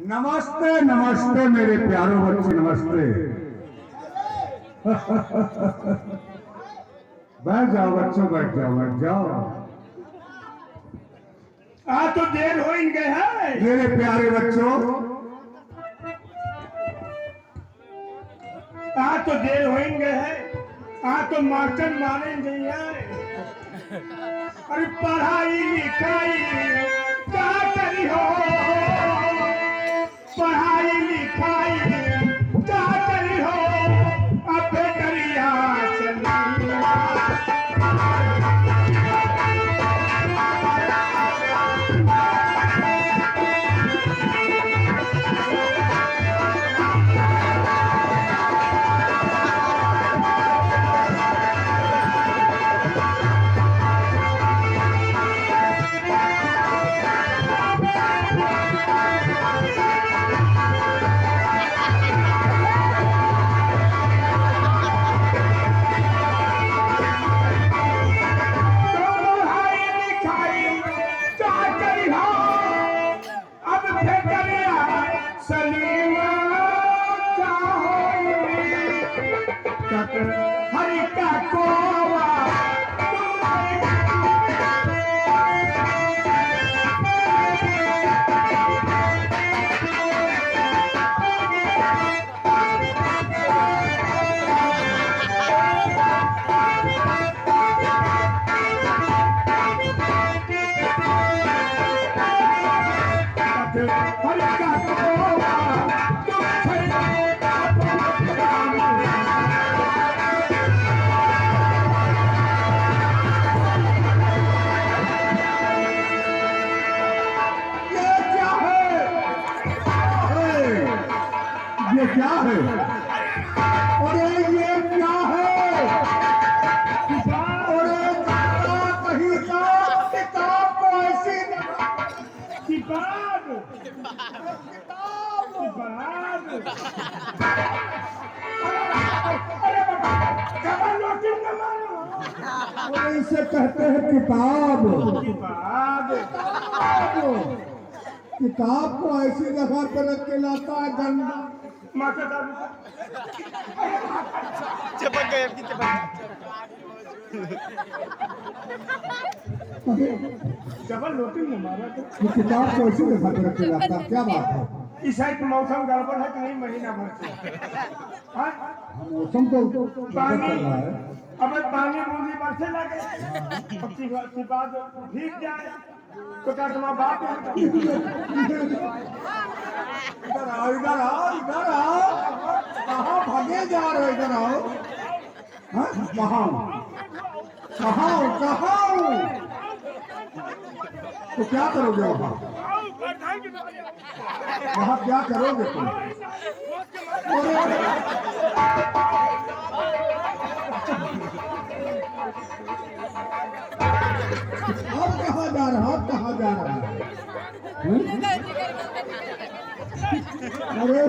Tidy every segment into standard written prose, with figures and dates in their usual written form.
नमस्ते नमस्ते मेरे प्यारे बच्चे, नमस्ते। बैठ जाओ बच्चों, बैठ जाओ, बैठ जाओ। आज तो देर हो ही गए है मेरे प्यारे बच्चों, आज तो देर हो ही गए है। आज तो मास्टर माने नहीं है। अरे पढ़ाई लिखाई क्या करी हो, पढ़ाई लिखाई क्या करी हो, अब करिया चली। हरि का कोवा हरि का कोवा ये क्या है? अरे ये क्या है? अरे कहीं का किताब को ऐसी किताब किताब अरे इसे कहते हैं किताब। किताब को ऐसी जगह पर रख के लाता है गंदा। माता चिपक गए अपनी डबल लोटिंग में मारा तो ये किताब को ऐसी जगह पर रख के लाता है, क्या बात है? इस साइड मौसम गड़बड़ है कि नहीं महीना भर से? हाँ? मौसम तो चल रहा है। अब पानी बूंदी बरसे लगे, अब बाद भीग जाए तो क्या तुम्हारा बाप इधर आओ, इधर आओ, इधर आओ। कहाँ भागे जा रहे हो? इधर आओ। हाँ? कहाँ कहाँ कहाँ? तो क्या करोगे वहाँ? वहाँ क्या करोगे तुम? अब कहाँ जा रहा है? कहाँ जा रहा है? अरे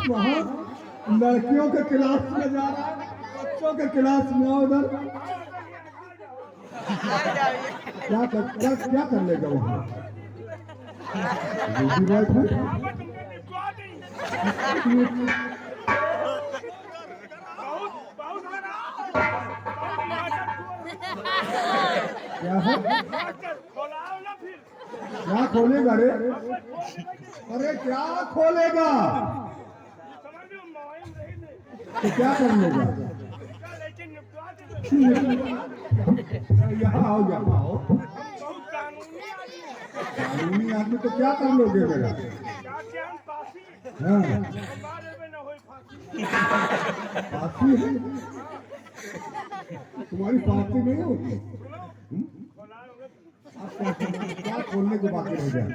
वहाँ लड़कियों के क्लास में जा रहा है, बच्चों के क्लास में आओ उधर। क्या कर लेगा वहाँ? क्या है? क्या खोलेगा रे? अरे क्या खोलेगा? तो क्या कर लेगा? यहाँ आओ, यहाँ आओ। कानूनी आदमी तो क्या कर लोगे मेरा? हाँ फांसी है? तुम्हारी फांसी नहीं होती? क्या खोलने को बाकी रह जाए?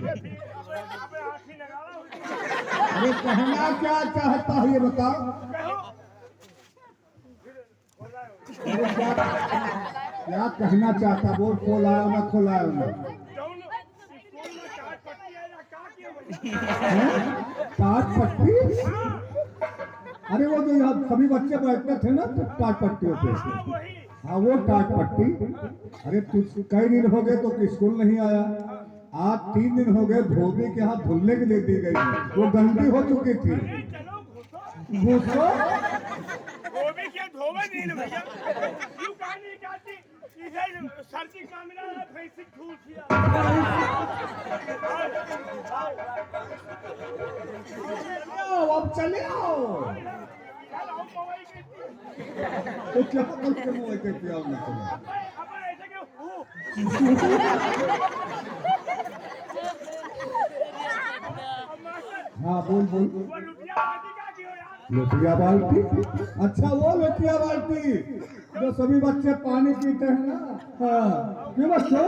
अरे कहना क्या चाहता है ये बताओ? अरे क्या कहना चाहता? वो खोलाओ ना खोलाओ ना? टाट पट्टी? अरे वो जो यहाँ सभी बच्चे बैठते थे ना टाट पट्टियों पे, हाँ वो टाट पट्टी। अरे तू कई दिन हो गए तो स्कूल नहीं आया, आज 3 दिन हो गए धोबी के यहाँ धुलने के लिए दी गई, वो गंदी हो चुकी थी। चलो घुसो घुसो धोबी के धोबे नहीं ना भैया क्यों कहानी कहती इधर सर्दी कामना है भैंसी ठूसिया अब चले आओ। चलो मोबाइल के तो क्या करते हो ऐसे क्या होना चाहिए? अब ऐसे के हूँ हाँ बोल बोल। वो लुटिया आदि का क्यों यार लोटिया बाल्टी, अच्छा वो लोटिया बाल्टी जो सभी बच्चे पानी पीते हैं ना। हाँ क्यों बच्चों,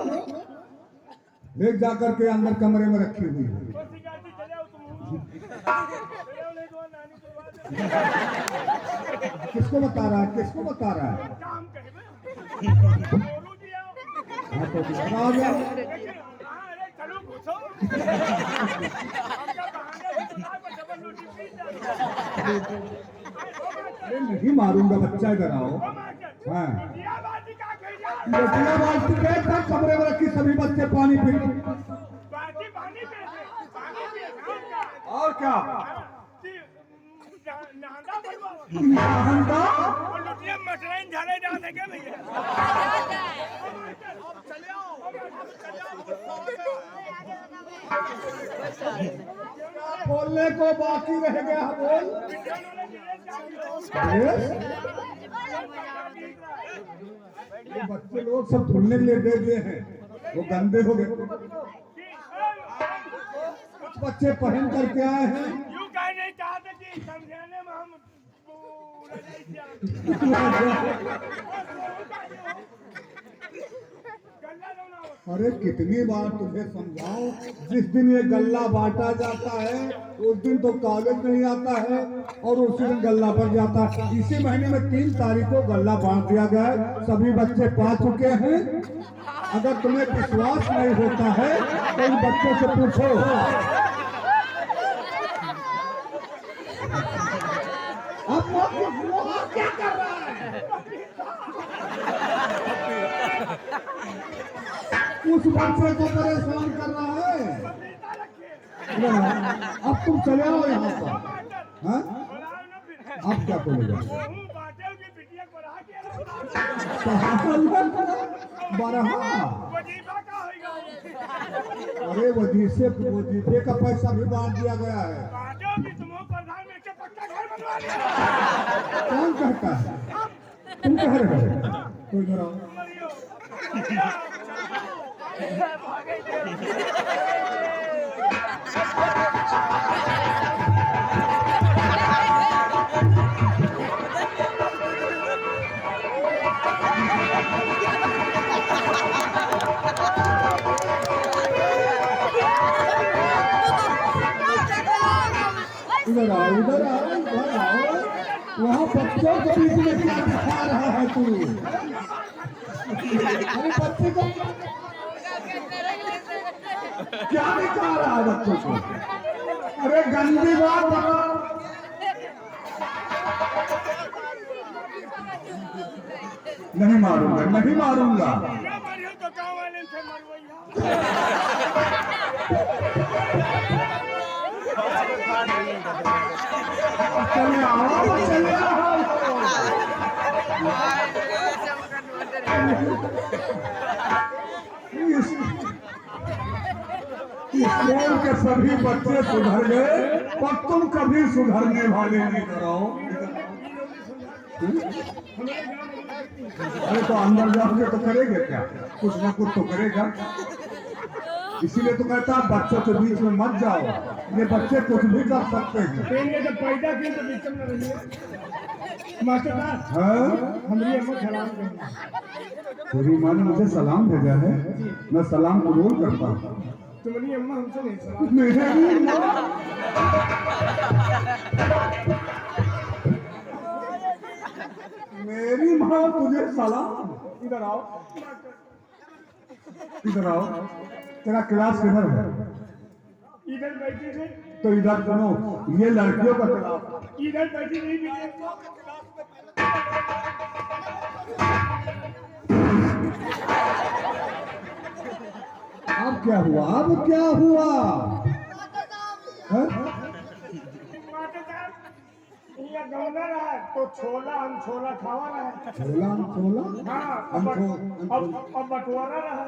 ले जाकर के अंदर कमरे में रखी हुई है। तो सिगारेट चले आओ तुम चले आओ ले दो नानी को बात किसको बता रहा है, किसको बता रहा है? काम कहे बोलू जी आओ हाँ तो आ गया। हाँ अरे चलो घुसो आपका बहाना है तो पर डबल रोटी पी जाओ अरे नहीं मारूंगा बच्चा, इधर आओ। हाँ लुटिया बाजी का कह जा लोटिया बाल्टी के साथ कमरे में रखी, सभी बच्चे पानी पीते। बाजी पानी पे काम का और क्या? नहाना बनवा नहाना? और लुटिया मसराइन झाले जा सके भैया चले आओ बोलने को बाकी रह गया, बोल। यस? ये बच्चे लोग सब धुलने के लिए दे दिए हैं, वो गंदे हो गए। कुछ बच्चे पहन करके आए हैं। यूं कह नहीं चाहते कि समझाने में हम अरे कितनी बार तुझे समझाऊं, जिस दिन ये गल्ला बांटा जाता है उस दिन तो कागज नहीं आता है और उसी दिन गल्ला बन जाता है। इसी महीने में 3 तारीख को गल्ला बांट दिया गया है, सभी बच्चे पा चुके हैं। अगर तुम्हें विश्वास नहीं होता है तो इन बच्चों से पूछो। अब वो क्या कर रहा है? उस बच्चे को परेशान कर रहा है। अब तुम चले आओ यहाँ पर। हाँ? अब क्या बोलेगा? बरहा, अरे वजीफे का पैसा भी बांट दिया गया है। कौन कहता है? तुम कह रहे हो? तो इधर आओ। इधर आओ, इधर आओ, इधर आओ। वहाँ बच्चों के बीच में क्या दिखा रहा है तू? अरे बच्चे को क्या दिखा रहा है बच्चों को? अरे गंदी बात बता। नहीं मारूंगा, नहीं मारूंगा। चले आओ, चले आओ। स्कूल के सभी बच्चे सुधर गए पर तुम कभी सुधरने वाले नहीं कराओ। अरे तो अंदर जाओगे तो करेंगे क्या? कुछ ना कुछ तो करेगा। इसीलिए तो कहता है बच्चों के बीच में मत जाओ, ये बच्चे कुछ भी कर सकते हैं। जब पैदा किए तो बीच में रहिए मास्टर साहब। हाँ? हमारी अम्मा सलाम करेंगे। तेरी माँ ने मुझे सलाम भेजा है, मैं सलाम कबूल करता हूँ। तुम्हारी अम्मा हमसे नहीं सलाम। मेरी माँ, मेरी माँ तुझे सलाम। इधर आओ, इधर आओ। तेरा क्लास किधर है? इधर बैठी थे तो इधर सुनो, ये लड़कियों का क्लास। इधर बैठी नहीं मिली। अब क्या हुआ, अब क्या हुआ? हाँ? मास्टर साहब ये गवर्नर है तो छोला हम छोला खावा रहे। छोला छोला हाँ अब बटोरा रहे।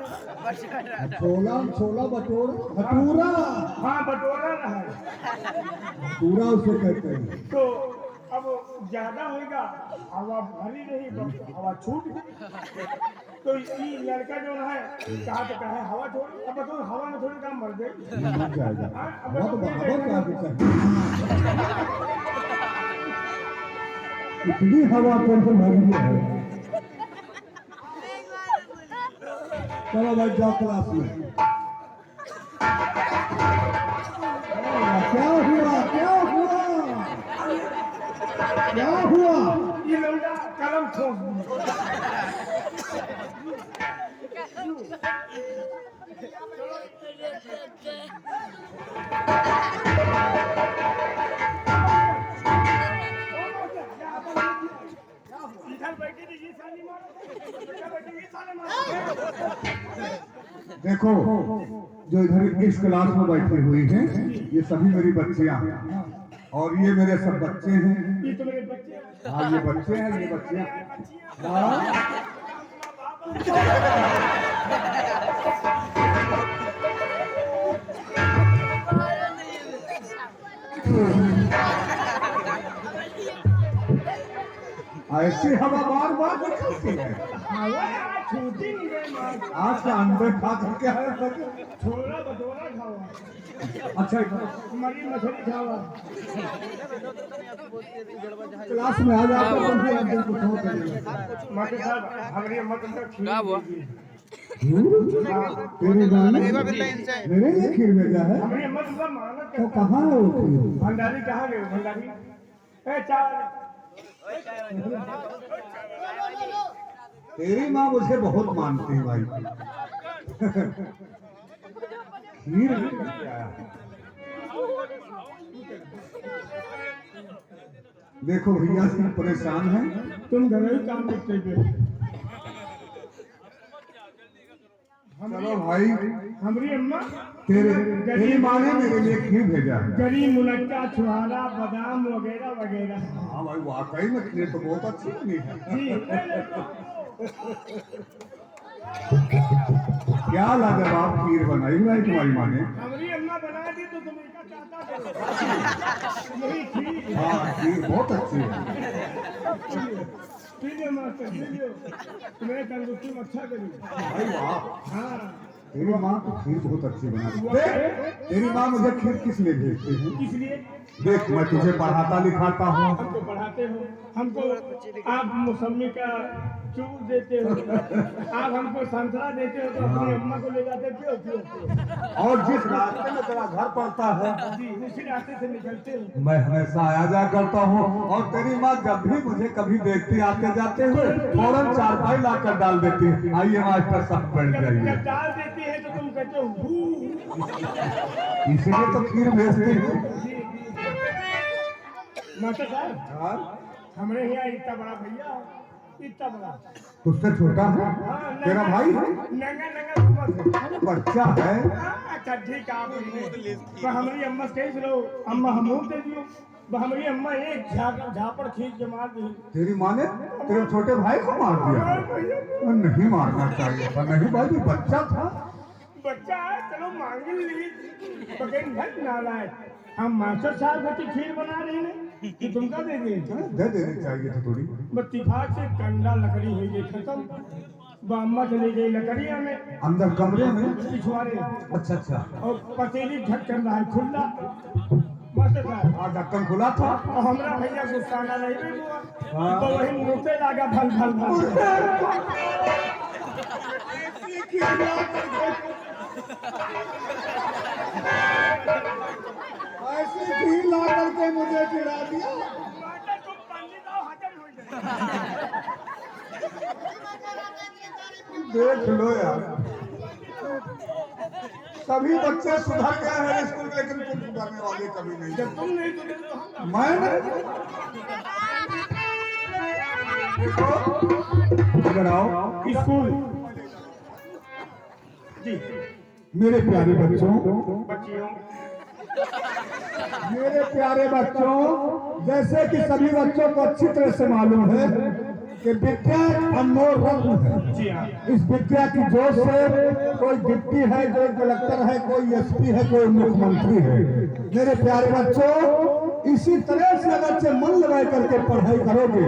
छोला छोला बटोरा भटूरा। हाँ बटोरा रहे। भटूरा उसे कहते हैं। तो अब ज्यादा होगा हवा भरी रही हवा छूट गई। तो ये लड़का जो है कहा तो कहे हवा छोड़, अब बताओ हवा में थोड़ी काम मर गई। मर जाएगा। हाँ, अब बहुत बताओ बहुत ये आगे चाहिए। इतनी हवा पर तो भरी है। चलो भाई जाओ क्लास में। क्या हुआ, क्या हुआ, क्या हुआ? ये लौंडा कलम ठोक दिया। इधर बैठी थी ये साली मारो, इधर बैठी ये साले मारो। देखो जो इधर इस क्लास में बैठी हुई हैं, ये सभी मेरी बच्चियां हैं और ये मेरे सब बच्चे हैं। ये तो मेरे बच्चे हैं। हाँ ये बच्चे हैं, ये बच्चियां। ऐसी हवा बार बार निकलती है। हवा छूटी नहीं गई मार। आज का अंडे खा करके आया था। छोला भटूरा खावा, अच्छा मरी मछली खावा। क्लास में आ जाते तो फिर अंडे कुछ हो करेंगे। मास्टर साहब हमारी अम्मा तुमको खीर दी। तेरे गाने मेरे लिए खीर भेजा है। हमारी अम्मा तुमका मानत तो करता। कहाँ है वो खीर? भंडारी कहाँ गए भंडारी? ए चावल तेरी माँ मुझे बहुत मानती है भाई। खीर देखो भैया सिंह परेशान है। तुम घरेलू काम करते थे। चलो भाई हमारी अम्मा तेरी माँ ने मेरे लिए खीर भेजा है। गरी मुनक्का छुहारा बादाम वगैरह वगैरह। हाँ भाई वाकई में खीर तो बहुत अच्छी बनी है। जी क्या लाजवाब खीर बनाई है तुम्हारी माँ ने। हमारी अम्मा बना दी तो तुम इसका चाहता करो। यही खीर। हाँ खीर बहुत अच्छी है। पीजिए मास्टर पीजिए, तुम्हें तंदुरुस्ती में अच्छा करी। भाई वाह, हाँ तेरी माँ तो खीर बहुत अच्छी बनाती है। तेरी माँ मुझे खीर किस लिए भेजती है? इसलिए देख मैं तुझे पढ़ाता लिखाता हूँ। हमको पढ़ाते हो, हमको आप मौसमी का जूस देते हो, आप हमको संतरा देते हो, तो अपनी अम्मा को ले जाते क्यों क्यों? और जिस रास्ते में तेरा घर पड़ता है जी उसी रास्ते से निकलते हो। मैं हमेशा आया जा करता हूँ और तेरी माँ जब भी मुझे कभी देखती आते जाते हुए फौरन चारपाई ला कर डाल देती है। आइए मास्टर साहब बैठ जाइए। जब डाल देती है तो तुम कहते हो भू। इसीलिए तो खीर भेजती है। जी मास्टर साहब हमारे यहाँ इतना बड़ा भैया, इतना बड़ा तुझसे छोटा है तेरा भाई है? नंगा नंगा घूमत है। बच्चा है। अच्छा ठीक है आप तो हमारी अम्मा से कही लो अम्मा हम दे दियो। तो हमारी अम्मा एक झापड़ खींच के मार दी। तेरी माँ ने तेरे छोटे भाई को मार दिया। नहीं मारना चाहिए था। नहीं भाई ये बच्चा था। बच्चा है चलो मांग ली तो कहीं घर नालायक। हम मास्टर साहब की खीर बना रहे हैं कि तुमका दे दें। दे देनी चाहिए थी थोड़ी। इत्तेफाक से कंडा लकड़ी हो गई खत्म। अम्मा चली गई लकड़िया में अंदर कमरे में। पिछवाड़े अच्छा अच्छा। और पतीली ढक्कन रहा है खुला। मास्टर साहब हाँ ढक्कन खुला था। और हमरा भैया गुस्सा ना रही हाँ। तो वही मुँहते लागा भल भल भल। ऐसी घी ला करके मुझे खिला दिया। मास्टर तुम पंडित हो हजम हो जाए। देख लो यार सभी बच्चे सुधर गए हैं स्कूल में लेकिन तुम सुधरने वाले कभी नहीं। जब तुम नहीं सुधरे तो हम मैं इधर आओ। स्कूल जी मेरे प्यारे बच्चों, बच्चियों, मेरे प्यारे बच्चों, जैसे कि सभी बच्चों को अच्छी तरह से मालूम है कि विद्या अनमोल रत्न है। जी हाँ, इस विद्या की जोश से कोई डिप्टी है, कोई कलेक्टर है, कोई एसपी है, कोई मुख्यमंत्री है। मेरे प्यारे बच्चों, इसी तरह से अगर से मन लगा करके पढ़ाई करोगे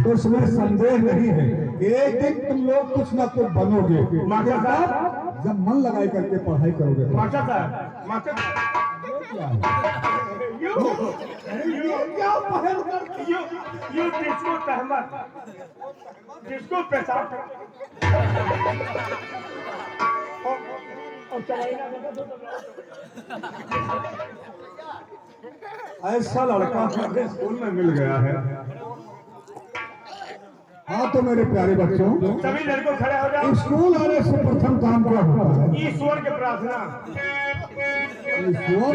तो उसमें संदेह नहीं है कि एक दिन तुम लोग कुछ ना कुछ बनोगे। मास्टर साहब, जब मन लगाई करके पढ़ाई करोगे तो। मास्टर साहब, मास्टर साहब, क्या पहल कर यू जिसको सहमत, जिसको पेशाब और चलाई ना देता ऐसा लड़का हमारे स्कूल में मिल गया है। हाँ तो मेरे प्यारे बच्चों, सभी लड़कों खड़े हो जाओ। स्कूल आने से प्रथम काम क्या होता है? ईश्वर की प्रार्थना। ईश्वर,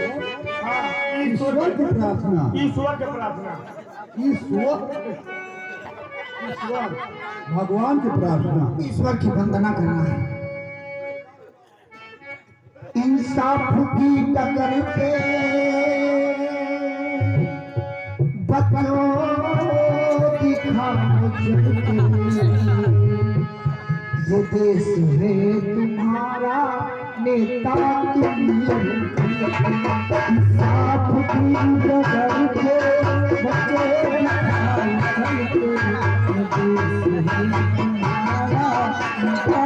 हाँ, ईश्वर की प्रार्थना, ईश्वर की प्रार्थना। ईश्वर, ईश्वर भगवान की प्रार्थना, ईश्वर की वंदना करना है। इंसाफ की टक्कर पे बच्चों दिखाओ चलके, ये देश है तुम्हारा, नेता तुम ही। इंसाफ की टक्कर पे बच्चों दिखाओ चलके, ये देश है तुम्हारा, नेता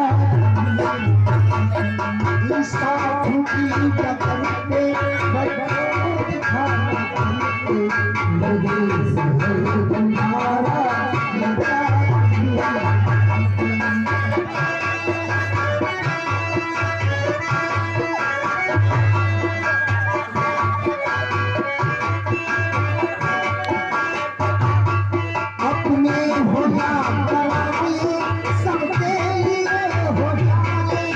इंसाफ की टक्कर पे बच्चों दिखाओ चलके, ये देश है तुम्हारा, नेता अपने हो या पराए, सबके लिए हो जाए।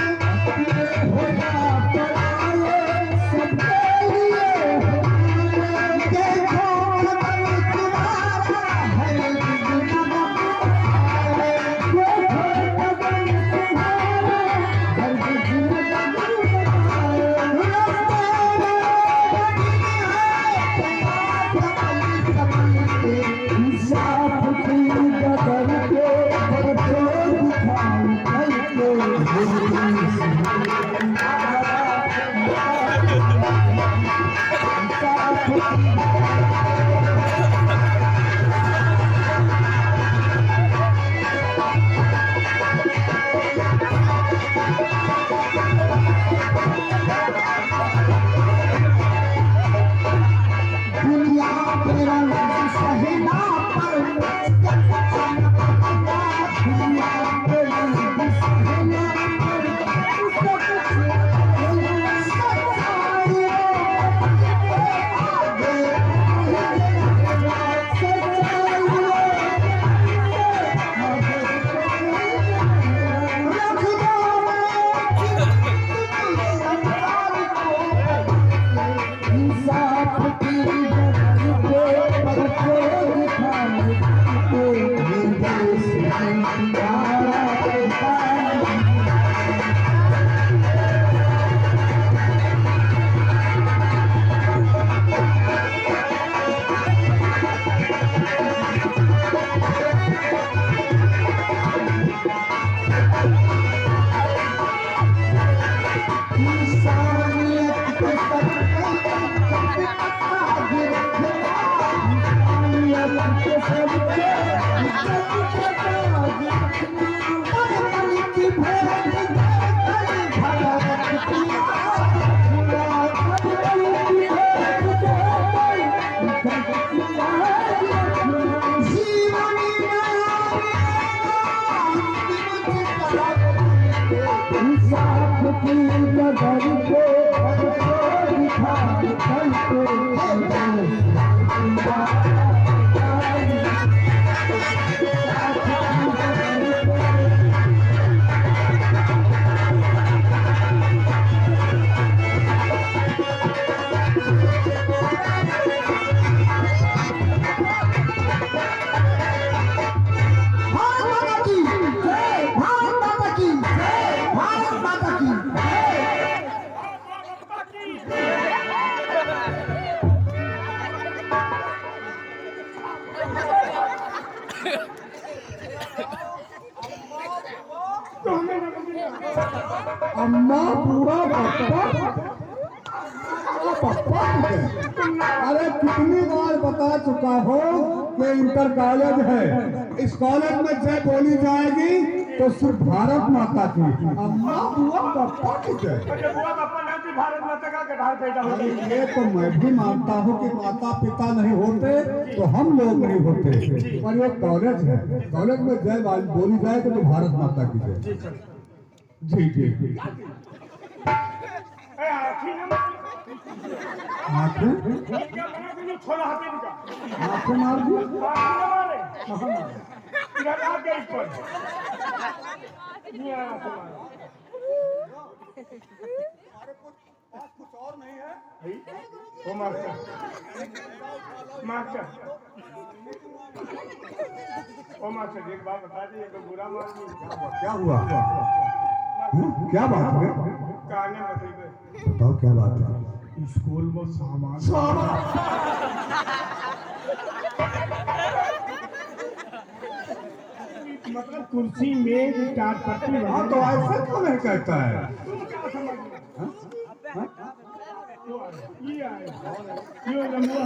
अपने हो या पराए, सबके लिए हो जाए। देखो कदम तुम्हारा है दुनिया में, देखो कदम तुम्हारा है दुनिया दुनिया के रंग सहना पर, दुनिया के रंग सहना पर, उसको कुछ सच्चाई आगे इंसाफ की डगर पे बच्चों दिखाओ चलके, अम्मा पूरा पप्पा पप्पा अरे कितनी बार बता चुका हो कि इंटर कॉलेज है, इस कॉलेज में जय बोली जाएगी तो सिर्फ भारत माता की। अम्मा बुआ पप्पा की जय। अरे बुआ पापा ना थी, भारत माता का गठार पैदा हो अरे गई। ये तो मैं भी मानता हूँ कि माता पिता नहीं होते तो हम लोग नहीं होते, पर ये कॉलेज है, कॉलेज में जय बोली जाए तो भारत माता की जय। जी सर। जी जी। अरे आखिर ना मार। आंखें इनका बना के छोड़ा हाथी इनका। आंखें मार दी। आखिर ना मारे। कहाँ मारे? इधर आ गई पर। नहीं आया तुम्हारा। कुछ और नहीं है। वो मास्टर। मास्टर। ओ मास्टर एक बात बता दी, तो बुरा मान ली। क्या हुआ? क्या बात है? कहानी बताइए। बताओ क्या बात है? स्कूल में सामान मतलब कुर्सी मेज टाट पट्टी। हाँ तो ऐसा क्यों नहीं कहता है? तुम क्या समझ रहे हो? ये आए ये लंबा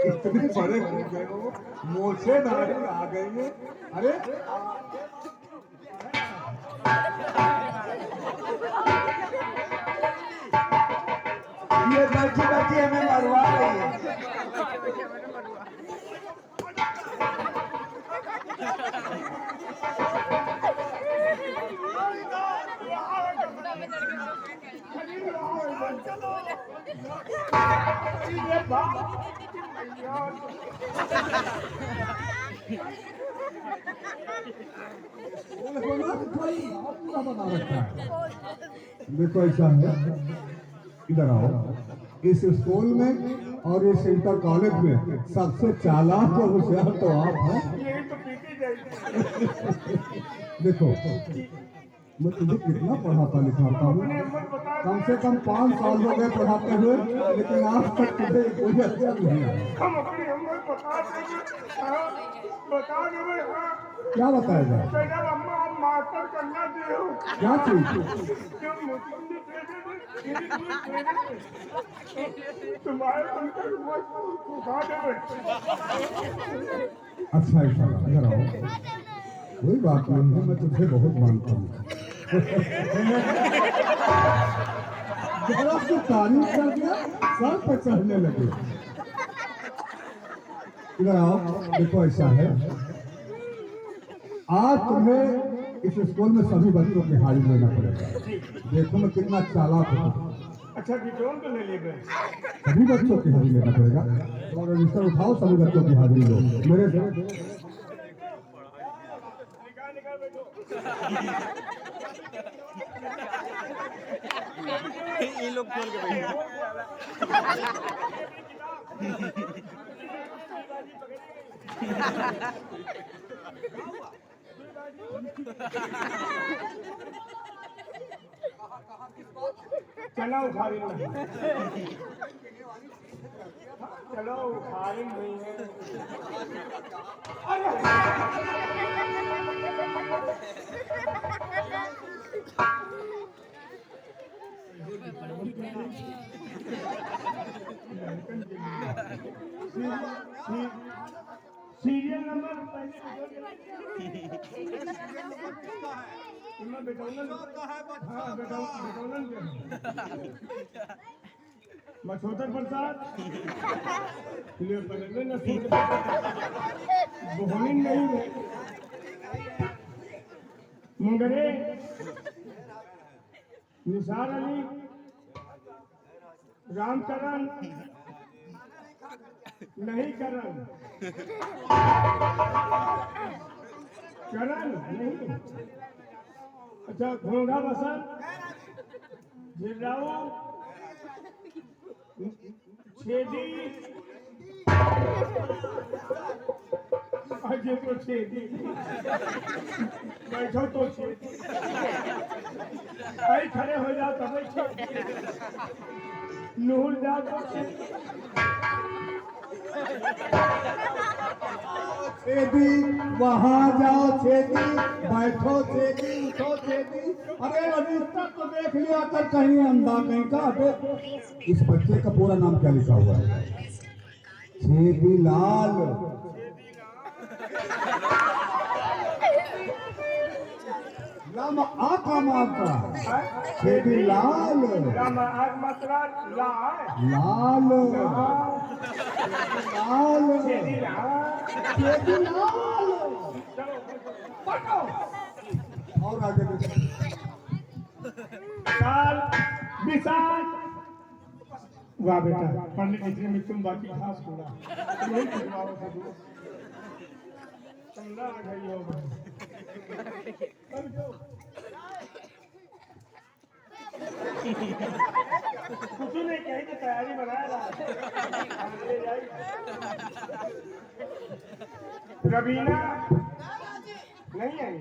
इतने बड़े हो गए हो, मोछे दाढ़ी आ गई है। अरे ये बैठी बैठी हमें मरवा रही है। पूरा बना रखा है। देखो ऐसा है, इधर आओ। इस स्कूल में और इस इंटर कॉलेज में सबसे चालाक और होशियार तो आप हैं। यही तो पीटी जाएगी। देखो मैं तुझे कितना पढ़ाता लिखाता हूँ, कम से कम 5 साल हो गए पढ़ाते हुए, लेकिन आज तक तुझे कोई अक्षर नहीं आया। हम अपनी उम्र बता देंगे। क्या बताया जाए? बेटा अम्मा आप मास्टर करना दे हो। क्या चीज? क्यों मुस्लिम भी तुम्हारे अंदर उठा देवे। अच्छा ऐसा इधर आओ। कोई बात नहीं है, मैं तुझे बहुत मानता हूँ। जरा उसकी तारीफ कर दिया, सर पे चढ़ने लगे। इधर आओ। देखो ऐसा है, आज तुम्हें इस स्कूल में सभी बच्चों की हाजिरी लेना पड़ेगा। देखो मैं कितना चालाक हूँ। अच्छा डिटोन तो ले ले गए। सभी बच्चों की हाजिरी लेना पड़ेगा। और रजिस्टर उठाओ, सभी बच्चों की हाजिरी लो मेरे से। निकाल बैठो। ये लोग खोल के बैठे चलो उखाड़ी नहीं। चलो उखाड़ी नहीं है। सीरियल नंबर मछोतर प्रसाद बोहनी नहीं है मुंगरे निसार अली रामकरण नहीं करण करण नहीं। अच्छा घोंघा बसंत झिर्राऊ छेदी अजय तो छेदी बैठो तो छेदी भाई खड़े हो जाओ तब छेदी नूर जाओ तो छेदी छेदी वहाँ जाओ, छेदी बैठो, छेदी उठो, छेदी। अरे रजिस्टर तो देख लिया कर, कहीं अंधा कहीं का। इस बच्चे का पूरा नाम क्या लिखा हुआ है? छेदी लाल। लाम आका मात्रा छेदी लाल। रामा आग मात्रा ला लाल लाल छेदी लाल। छेदी लाल। चलो पढ़ो। और आगे देखो। साल विशाल। वाह बेटा, पढ़ने लिखने में तुम बाकी खास होगा। नहीं करवाओ तो समझा रही हो। कुछ नहीं कहीं तो तैयारी बनाया रहा। रवीना नहीं आई,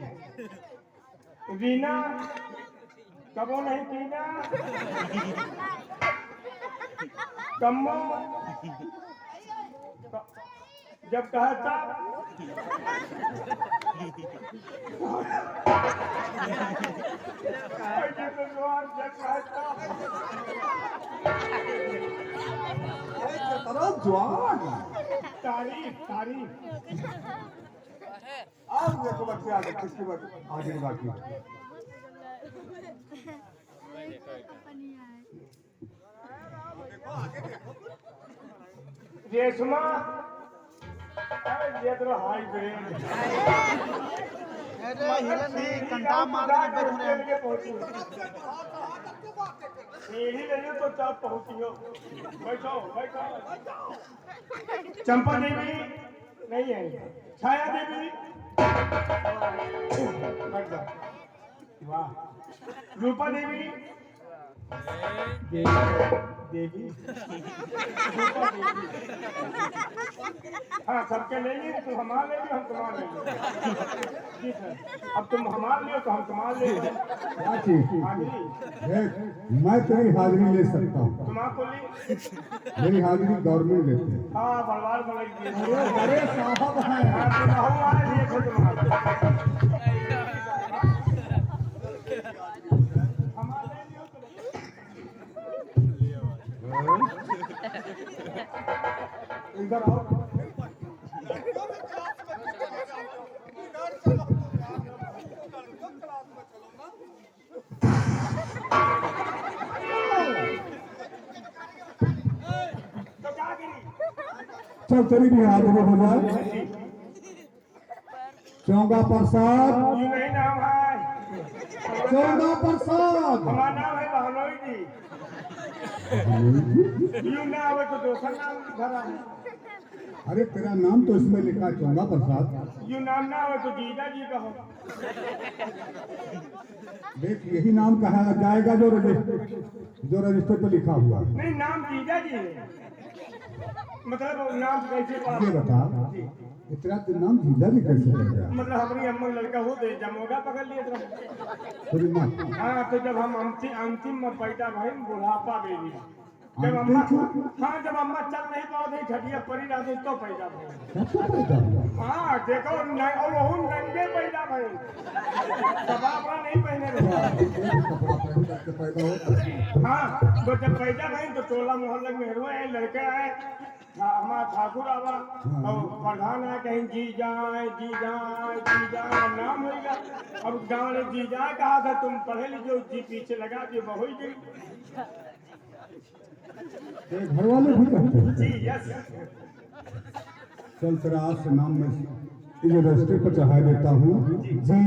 रीना कबो नहीं पीना, कम्मो जब कहा था जवान तारीफ तारीफ। आज देखो बच्चे, आगे किसकी आगे बाकी। रेशमा ये तो हाई ब्रेन कंधा मार के पहुंची सीढ़ी नहीं तो चाप पहुंचियो। बैठो बैठो। चंपा देवी नहीं है, छाया देवी बैठ जाओ। वाह। रूपा देवी देवी रूपा देवी। हाँ सबके लेंगे, तुम हमारे लेंगे हम तुम्हारे लेंगे। जी सर, अब तुम हमारे लिए तो हम तुम्हारे लेंगे। क्या चीज? हाँ जी, देख, मैं तेरी हाजिरी ले सकता हूँ। तुम आपको ले। मेरी हाजिरी गवर्नमेंट लेते हैं। हाँ बलवार बोले अरे साहब हैं। हाँ तुम हमारे लिए थे तुम्हारे हमारे लिए तो इधर आओ। तो क्या गिरी? चल तेरी भी हाजिरी हो जाए। चौंगा प्रसाद, ये नहीं नाम है, चौंगा प्रसाद। हमारा नाम है बहनोई जी। यू ना आवे तो दूसरा नाम धरा है। अरे तेरा नाम तो इसमें लिखा है चौंगा प्रसाद। यू नाम ना आवे तो जीजा जी कहो। देख, यही नाम कहा जाएगा जो रजिस्टर पे लिखा हुआ है। नहीं नाम जीजा जी है, मतलब नाम कैसे पड़ा? ये बता, तेरा तो नाम जीजा जी कैसे बन गया? मतलब हमारी अम्मा लड़का हो दे जमोगा पकड़ लिए तो। तेरी माँ हाँ तो जब हम अंतिम में पैदा भाई बुढ़ापा बेबी, जब अम्मा हाँ जब अम्मा चल नहीं पाओ नहीं खटिया पड़ी रहती तो पैदा भाई। कैसे पैदा हुआ? हाँ देखो और वो नंगे पैदा भाई, कपड़ा नहीं पहने रहे। कैसे पैदा होता है? हाँ तो जब पैदा भाई तो टोला मोहल्ले में हुए लड़के आए, हमारा ठाकुर आवा और प्रधान आए कहीं जी जाए नाम होगा। अब गाँव ने जी जाए कहा था, तुम पढ़े लीजिए, जी पीछे लगा दिए बहु गई। घर वाले भी कहते हैं। जी यस। चल तेरा आज से नाम मैं इस रजिस्ट्री पर चढ़ा देता हूँ। जी जाए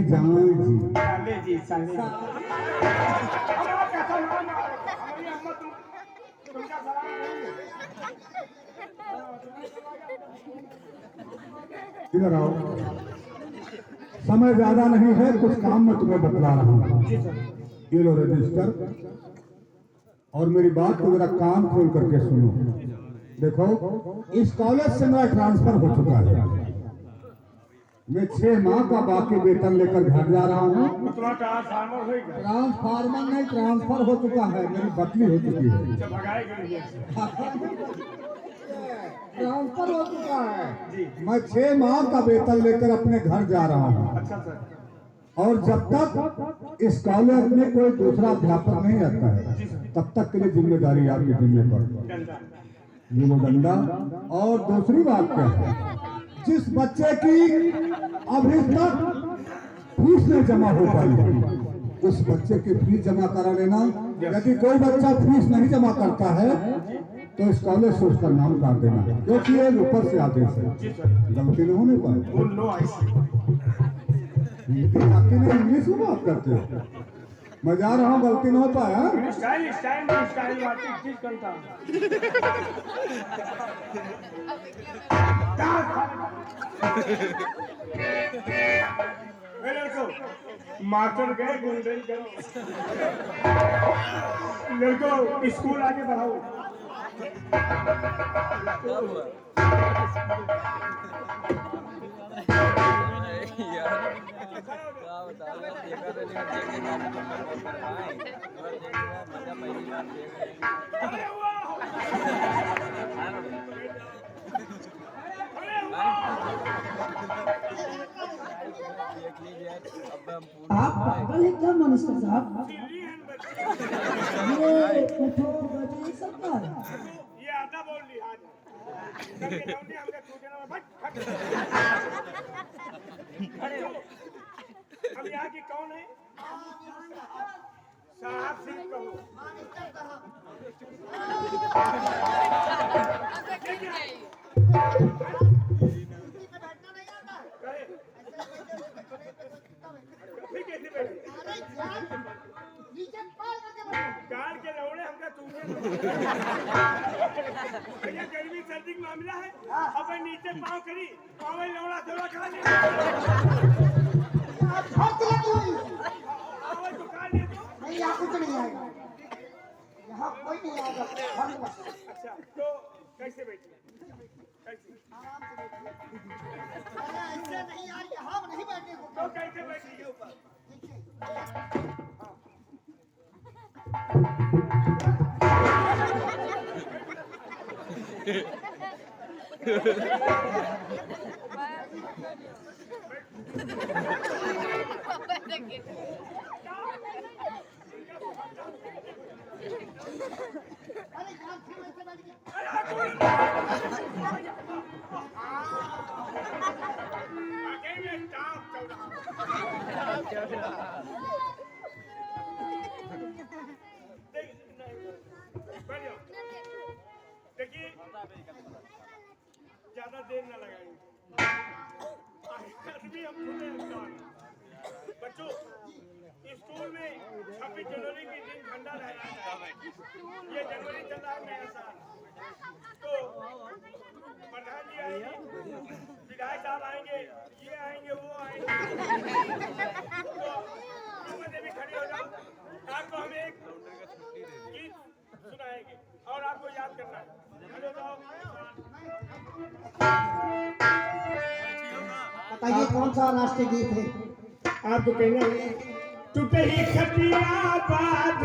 जी। साले जी साले। हमारा कैसा नाम है? हमारी अम्मा तुमका सलाम नहीं। इधर आओ। समय ज्यादा नहीं है, कुछ काम मैं तुम्हें बतला रहा हूँ। ये लो रजिस्टर, और मेरी बात को जरा कान खोल करके सुनो। देखो, इस कॉलेज से मेरा ट्रांसफर हो चुका है। मैं 6 माह का बाकी वेतन लेकर घर जा रहा हूँ। तुम्हारा ट्रांसफार्मर होगा? ट्रांसफार्मर नहीं, ट्रांसफर हो चुका है, मेरी बदली हो चुकी है। भगाए गए ट्रांसफर हो चुका है। जी। मैं 6 माह का वेतन लेकर अपने घर जा रहा हूँ अच्छा सर। और जब तक इस कॉलेज में कोई दूसरा अध्यापक नहीं आता है जी सर। तब तक के लिए जिम्मेदारी आपके जिम्मे पर। डंडा। ये वो डंडा। और दूसरी बात क्या है, जिस बच्चे की अभी तक फीस नहीं जमा हो पाई उस बच्चे की फीस जमा करा लेना। यदि कोई बच्चा फीस नहीं जमा करता है तो इस कॉलेज से उसका नाम काट देना, क्योंकि ये ऊपर से आदेश है। जी सर। गलती नहीं होने पाए। वो नो आईसी। हिंदी आती नहीं, इंग्लिश में बात करते हो। मैं जा रहा हूँ, गलती न हो पाए। हाँ? स्टाइल वाटी चीज करता। मास्टर गए गुंडे करो। लड़को स्कूल आगे बढ़ाओ। आप पागल है क्या मनुष्य साहब? ये उठो बजे सब पर ये आधा बोल ली आज। हमने छूटे ना फट फट। अब यहाँ की कौन है? साहब सिंह कहो। फिर कैसे बैठे? कार के लौड़े हमका चूहे। भैया गर्मी सर्दी का मामला है। अब मैं नीचे पाँव करी, पाँव में लौड़ा थोड़ा खा ले। आवाज तो खा ले तो। नहीं, यहाँ कुछ नहीं आएगा, यहाँ कोई नहीं आएगा। अच्छा तो कैसे बैठे? कैसे? ऐसे नहीं यार, यहाँ नहीं बैठने को। तो कैसे बैठी ऊपर? अरे यहाँ क्यों ऐसे बैठ गए? आगे में टाप चल रहा। देखिए ज्यादा देर न लगाएंगे। आदमी हम खुले इंसान। बच्चों स्कूल में 26 जनवरी के दिन झंडा लहराया जाएगा। ये जनवरी चल रहा है नया साल। तो प्रधान जी आएंगे, विधायक साहब आएंगे, ये आएंगे, वो आएंगे। तो मजे भी खड़े हो जाओ। आपको हम एक गीत सुनाएंगे और आपको याद करना है। हेलो जाओ। बताइए कौन सा राष्ट्रीय गीत है? आपको कहना है टूटे ही खटिया बाध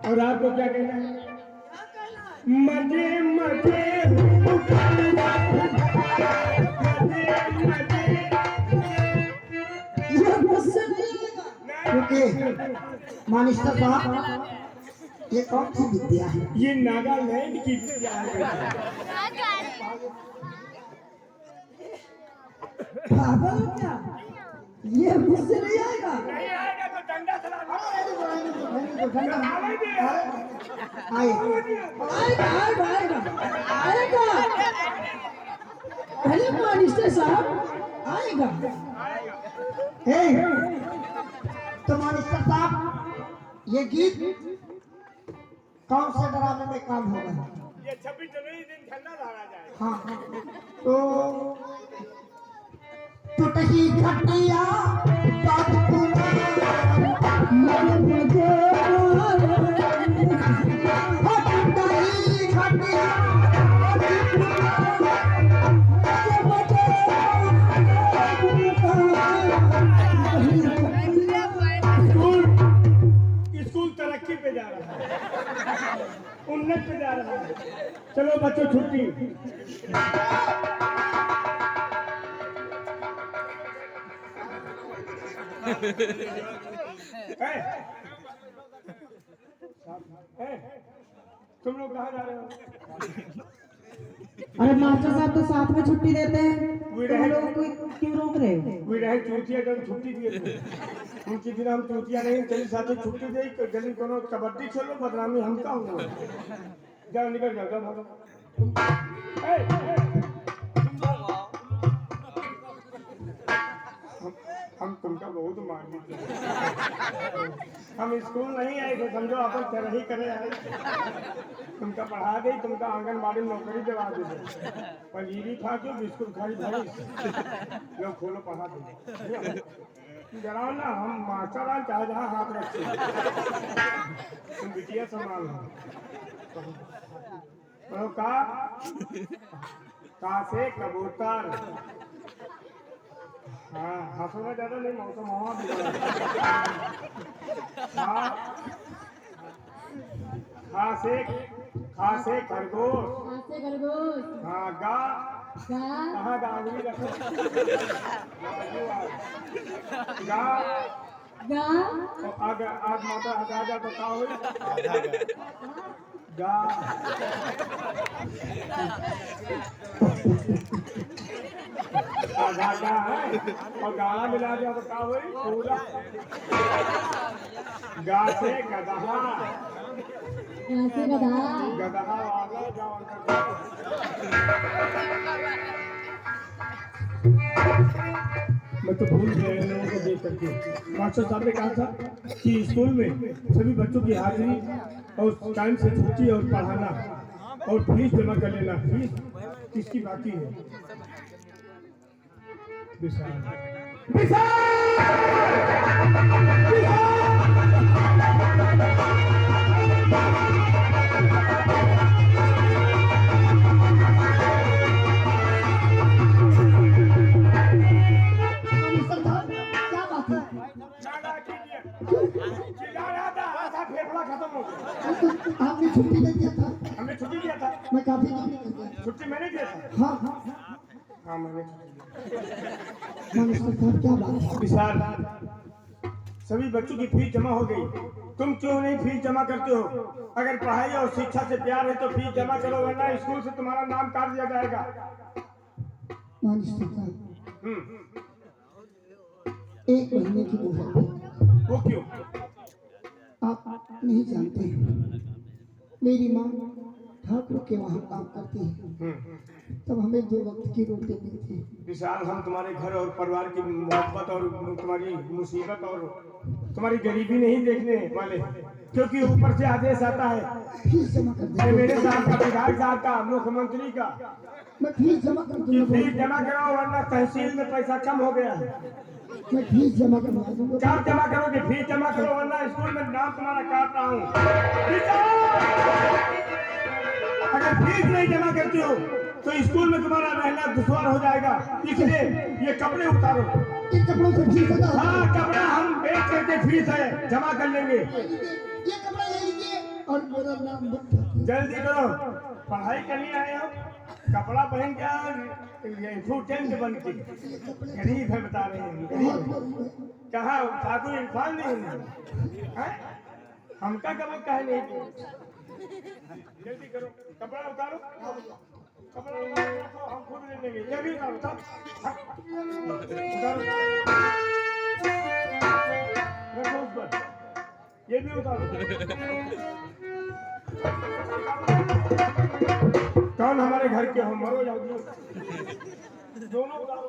और आपको क्या कहना है? मजे मजे ये मुझसे नहीं आएगा। क्योंकि मानिस्टर साहब, ये कौन सी विद्या है? ये नागालैंड की विद्या है। पागल हो क्या? ये मुझसे नहीं आएगा। नहीं आएगा तो डंडा चला दो। आएगा। पहले मानिस्टर साहब आएगा। तो मानिस्टर साहब, ये गीत कौन से ड्रामे में काम होगा? ये 26 जनवरी दिन झंडा लहरा जाएगा। हाँ, तो टूटही खटिया बात स्कूल उन्नत पे जा रहा है। चलो बच्चों छुट्टी। तुम लोग कहाँ जा रहे हो? अरे मास्टर साहब तो साथ में छुट्टी देते हैं, कोई तुम रहे- लोग को क्यों रोक रहे हो? कोई रहे चूतिया जब छुट्टी दिए थे उनकी दिन हम चूतिया नहीं चली साथी छुट्टी दी गली कोनो कबड्डी खेलो बदनामी हम का हुआ जाओ निकल जाओ जाओ भागो ए, ए, हम तुमका बहुत मान लीजिए हम स्कूल नहीं आए थे समझो अपन तरह ही करे आए तुमका पढ़ा दे तुमका आंगनबाड़ी में नौकरी दिला दे पंजीरी खा के बिस्कुट खाई भाई लो खोलो पढ़ा दे जरा ना हम मास्टर आ चाहे जहाँ हाथ रखे तुम बिटिया संभाल लो का से कबूतर हाँ हंसना ज्यादा नहीं मौसम हवा खा से खरगोश हाँ गा कहाँ गा उंगली रखो गा तो आग आग माता हटा जा तो का हुई गा आधा गा है और गाना मिला दिया तो का हुई पूरा गा से गदहा गदहा वाला जाओ मैं तो भूल गया इन लोगों को देख करके मास्टर साहब ने कहा था कि स्कूल में सभी बच्चों की हाजिरी और टाइम से छुट्टी और पढ़ाना और फीस जमा कर लेना फीस किसकी बाकी है विशाल क्या बात है? फेफड़ा खत्म हो गया आपने छुट्टी नहीं दिया था? हमने छुट्टी दिया था मैं काफी दिन नहीं दिया। छुट्टी मैंने दिया था हाँ हाँ हाँ मैंने छुट्टी दिया मास्टर साहब क्या बात है? विशाल सभी बच्चों की फीस जमा हो गई तुम क्यों नहीं फीस जमा करते हो अगर पढ़ाई और शिक्षा से प्यार है तो फीस जमा करो वरना स्कूल से तुम्हारा नाम काट दिया जाएगा मास्टर साहब हम्म, 1 महीने की मोहर वो क्यों आप नहीं जानते मेरी माँ ठाकुर के वहाँ काम करती है तब हमें 2 वक्त की रोटी मिलती है। विशाल हम तुम्हारे घर और परिवार की मोहब्बत और तुम्हारी मुसीबत और तुम्हारी गरीबी नहीं देखने वाले क्योंकि ऊपर से आदेश आता है फीस जमा कर अरे दे। मेरे साहब का विधायक साहब का मुख्यमंत्री का मैं फीस जमा कर कि दूंगा। फीस जमा कराओ वरना तहसील में पैसा कम हो गया है मैं फीस जमा करवा दूंगा। कब जमा करोगे फीस जमा करो वरना स्कूल में नाम तुम्हारा काट रहा हूँ अगर फीस नहीं जमा करती हो तो स्कूल में तुम्हारा रहना दुश्वार हो जाएगा इसलिए ये कपड़े उतारो इन कपड़ों से फीस अदा हो हाँ कपड़ा हम बेच करके फीस है जमा कर लेंगे ये कपड़ा ले लीजिए और मेरा नाम लिख दीजिए। जल्दी करो पढ़ाई करने आए हो कपड़ा पहन के स्टूडेंट बन के गरीब है बता रहे हैं गरीब है। कहाँ ठाकुर इरफान नहीं है हमका कब कहे नहीं किया। जल्दी करो कपड़ा उतारो कपड़ा उतारो हम खुद ले लेंगे ये भी उतारो सब उतारो रखो उस पर ये भी उतारो कौन हमारे घर के हो मरो जाओ दोनों उतारो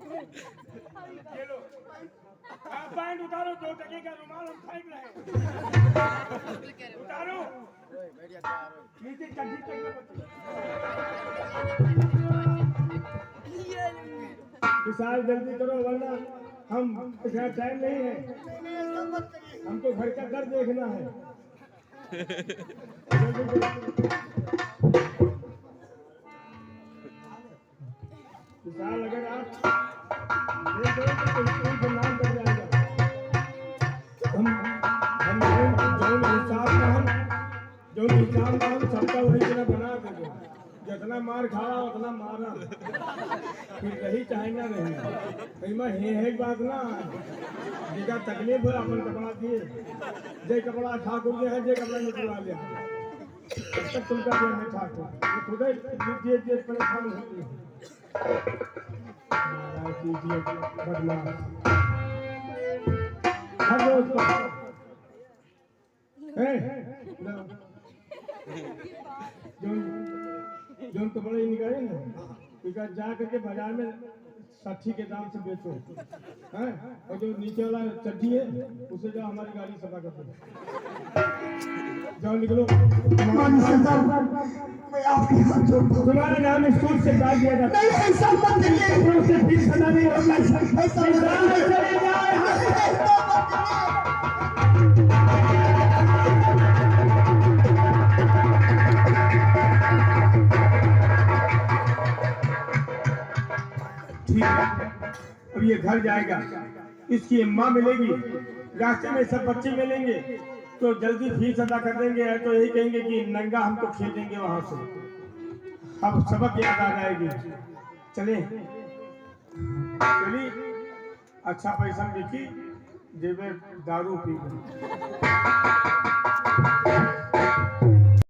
ये लो पैंट उतारो 2 टके का रुमाल हम फेंक रहे हैं उतारो नीचे चड्डी तक विशाल जल्दी करो वरना हम इतना टाइम नहीं है हमको घर का घर देखना है जल्दी करो। साल अगर आप दे दो तो स्कूल से नाम कर जाएगा। हम जो हिसाब का हम सबका वही तरह बना देंगे। जितना मार खावा उतना मारा, फिर रही चाहे ना रही। कहीं में है बात ना, जिसका तकलीफ है अपन कपड़ा दिए, जे कपड़ा ठाकुर के है, जे कपड़ा निकलवा लिया, तब तक तुमका दिया नहीं ठाकुर खुदे जे परेशान होती है। बदमाश हर रोज का जो तो बड़े निकाले ना, टिका जा करके बाजार में 60 के दाम से बेचो, हैं? और जो नीचे वाला चड्डी है उसे जाओ हमारी गाड़ी सफा कर दो। जाओ निकलो। मैं आपके हाथ जोड़ता हूँ। तुम्हारा नाम स्कूल से काट दिया जाता नहीं ऐसा मत करिए। स्कूल से फीस अदा नहीं होगा। ऐसा मत ठीक है, अब ये घर जाएगा, इसकी अम्मा मिलेगी, रास्ते में सब बच्चे मिलेंगे, तो जल्दी फीस अदा कर देंगे। तो यही कहेंगे कि नंगा हमको खेलेंगे वहां से, अब सबक याद आ जाएगी। चले चली, अच्छा पैसा लिखी, जेब में दारू पी गई।